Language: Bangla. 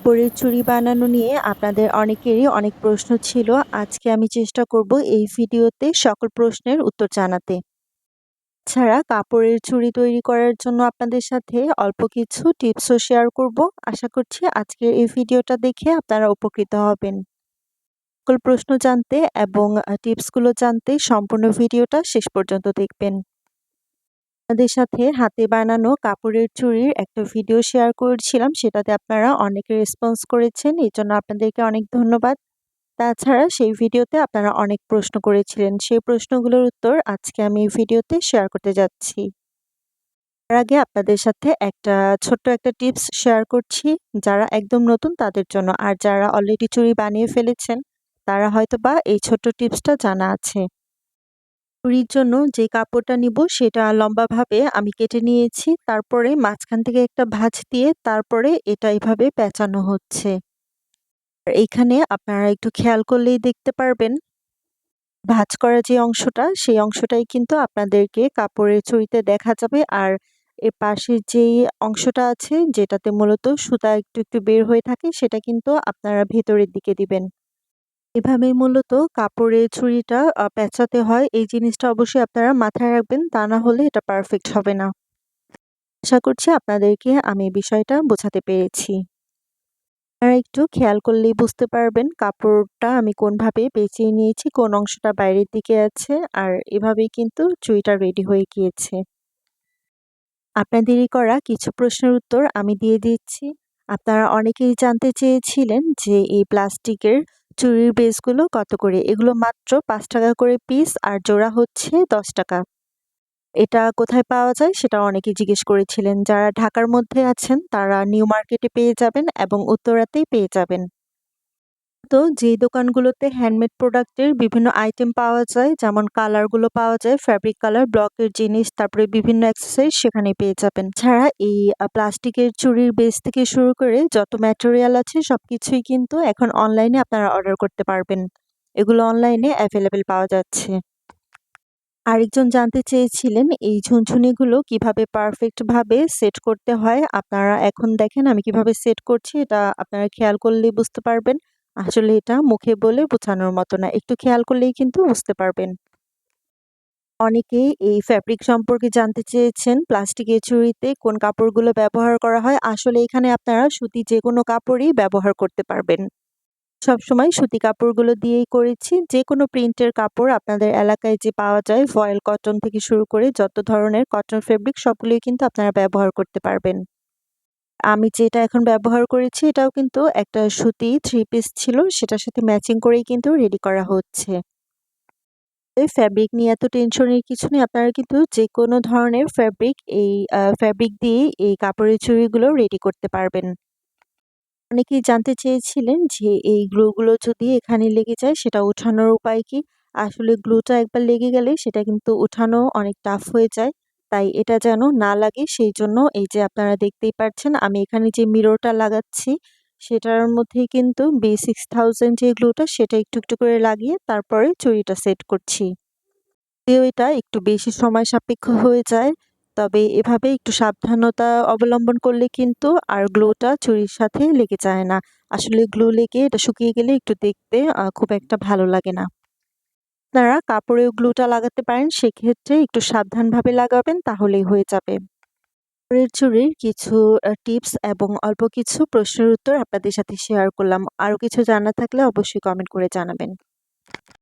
কাপড়ের চুড়ি বানানো নিয়ে আপনাদের অনেকেরই অনেক প্রশ্ন ছিল। আজকে আমি চেষ্টা করব এই ভিডিওতে সকল প্রশ্নের উত্তর জানাতে। ছাড়া কাপড়ের চুড়ি তৈরি করার জন্য আপনাদের সাথে অল্প কিছু টিপসও শেয়ার করব। আশা করছি আজকের এই ভিডিওটা দেখে আপনারা উপকৃত হবেন। সকল প্রশ্ন জানতে এবং টিপসগুলো জানতে সম্পূর্ণ ভিডিওটা শেষ পর্যন্ত দেখবেন। আপনাদের সাথে হাতে বানানো কাপড়ের চুড়ির একটা ভিডিও শেয়ার করেছিলাম, সেটাতে আপনারা অনেকে রেসপন্স করেছেন, এই জন্য আপনাদেরকে অনেক ধন্যবাদ। তাছাড়া সেই ভিডিওতে আপনারা অনেক প্রশ্ন করেছিলেন, সেই প্রশ্নগুলোর উত্তর আজকে আমি এই ভিডিওতে শেয়ার করতে যাচ্ছি। তার আগে আপনাদের সাথে ছোট্ট একটা টিপস শেয়ার করছি, যারা একদম নতুন তাদের জন্য। আর যারা অলরেডি চুড়ি বানিয়ে ফেলেছেন তারা হয়তোবা এই ছোট্ট টিপসটা জানা আছে। চুড়ির জন্য যে কাপড়টা নিব সেটা লম্বাভাবে আমি কেটে নিয়েছি। তারপরে মাঝখান থেকে একটা ভাঁজ দিয়ে তারপরে এটা এভাবে পেঁচানো হচ্ছে। আর এইখানে আপনারা একটু খেয়াল করলেই দেখতে পারবেন, ভাঁজ করা যে অংশটা সেই অংশটাই কিন্তু আপনাদেরকে কাপড়ের চুড়িতে দেখা যাবে। আর এর পাশে যেই অংশটা আছে যেটাতে মূলত সুতা একটু একটু বের হয়ে থাকে সেটা কিন্তু আপনারা ভেতরের দিকে দিবেন। এভাবেই মূলত কাপড়ের চুড়িটা পেঁচাতে হয়। এই জিনিসটা অবশ্যই আপনারা মাথায় রাখবেন, তা না হলে এটা পারফেক্ট হবে না। আশা করছি আপনাদেরকে আমি বিষয়টা বোঝাতে পেরেছি। আপনারা একটু খেয়াল করলেই বুঝতে পারবেন কাপড়টা আমি কোনভাবে পেঁচিয়ে নিয়েছি, কোন অংশটা বাইরের দিকে আছে। আর এভাবেই কিন্তু চুড়িটা রেডি হয়ে গিয়েছে। আপনাদেরই করা কিছু প্রশ্নের উত্তর আমি দিয়ে দিচ্ছি। আপনারা অনেকেই জানতে চেয়েছিলেন যে এই প্লাস্টিকের চুড়ির বেসগুলো কত করে? এগুলো মাত্র ৳৫ করে পিস আর জোড়া হচ্ছে ৳10। এটা কোথায় পাওয়া যায় সেটা অনেকেই জিজ্ঞেস করেছিলেন। যারা ঢাকার মধ্যে আছেন তারা নিউ মার্কেটে পেয়ে যাবেন এবং উত্তরাতেই পেয়ে যাবেন। তো যেই দোকানগুলোতে হ্যান্ডমেড প্রোডাক্টের বিভিন্ন আইটেম পাওয়া যায়, যেমন কালারগুলো পাওয়া যায়, ফ্যাব্রিক কালার, ব্লকের জিনিস, তারপরে বিভিন্ন অ্যাক্সেসরিজ সেখানেই পেয়ে যাবেন। ছাড়া এই প্লাস্টিকের চুড়ির বেস থেকে শুরু করে যত ম্যাটেরিয়াল আছে সবকিছুই কিন্তু এখন অনলাইনে আপনারা অর্ডার করতে পারবেন। এগুলো অনলাইনে অ্যাভেলেবেল পাওয়া যাচ্ছে। আরেকজন জানতে চেয়েছিলেন এই ঝুনঝুনিগুলো কিভাবে পারফেক্ট ভাবে সেট করতে হয়। আপনারা এখন দেখেন আমি কিভাবে সেট করছি, এটা আপনারা খেয়াল করলেই বুঝতে পারবেন। আসলে এটা মুখে বলে বোঝানোর মতো না, একটু খেয়াল করলেই কিন্তু বুঝতে পারবেন। অনেকেই এই ফ্যাব্রিক সম্পর্কে জানতে চেয়েছেন, প্লাস্টিকের চুড়িতে কোন কাপড়গুলো ব্যবহার করা হয়। আসলে এখানে আপনারা সুতি যেকোনো কাপড়ই ব্যবহার করতে পারবেন। সবসময় সুতি কাপড়গুলো দিয়েই করেছি। যেকোনো প্রিন্টের কাপড় আপনাদের এলাকায় যে পাওয়া যায়, ভয়েল কটন থেকে শুরু করে যত ধরনের কটন ফেব্রিক সবগুলোই কিন্তু আপনারা ব্যবহার করতে পারবেন। আমি যেটা এখন ব্যবহার করেছি এটাও কিন্তু একটা সুতি 3 পিস ছিল, সেটার সাথে ম্যাচিং করেই কিন্তু রেডি করা হচ্ছে। এই ফ্যাব্রিক নিয়ে এত টেনশনের কিছু নেই। আপনারা কিন্তু যেকোনো ধরনের ফ্যাব্রিক দিয়েই এই কাপড়ের চুড়িগুলো রেডি করতে পারবেন। অনেকেই জানতে চেয়েছিলেন যে এই গ্লুগুলো যদি এখানে লেগে যায় সেটা ওঠানোর উপায় কি? আসলে গ্লুটা একবার লেগে গেলে সেটা কিন্তু ওঠানো অনেক টাফ হয়ে যায়। তাই এটা যেন না লাগে সেইজন্য এই যে আপনারা দেখতেই পাচ্ছেন আমি এখানে যে মিররটা লাগাচ্ছি সেটার মধ্যেই কিন্তু B6000 যে গ্লুটা সেটা একটু একটু করে লাগিয়ে তারপরে চুড়িটা সেট করছি। যদিও এটা একটু বেশি সময় সাপেক্ষ হয়ে যায়, তবে এভাবে একটু সাবধানতা অবলম্বন করলে কিন্তু আর গ্লুটা চুড়ির সাথে লেগে যায় না। আসলে গ্লু লেগে এটা শুকিয়ে গেলে একটু দেখতে খুব একটা ভালো লাগে না। আপনারা কাপড়েও গ্লুটা লাগাতে পারেন, সেক্ষেত্রে একটু সাবধানভাবে লাগাবেন তাহলেই হয়ে যাবে। কাপড়ের চুড়ির কিছু টিপস এবং অল্প কিছু প্রশ্নের উত্তর আপনাদের সাথে শেয়ার করলাম। আরো কিছু জানা থাকলে অবশ্যই কমেন্ট করে জানাবেন।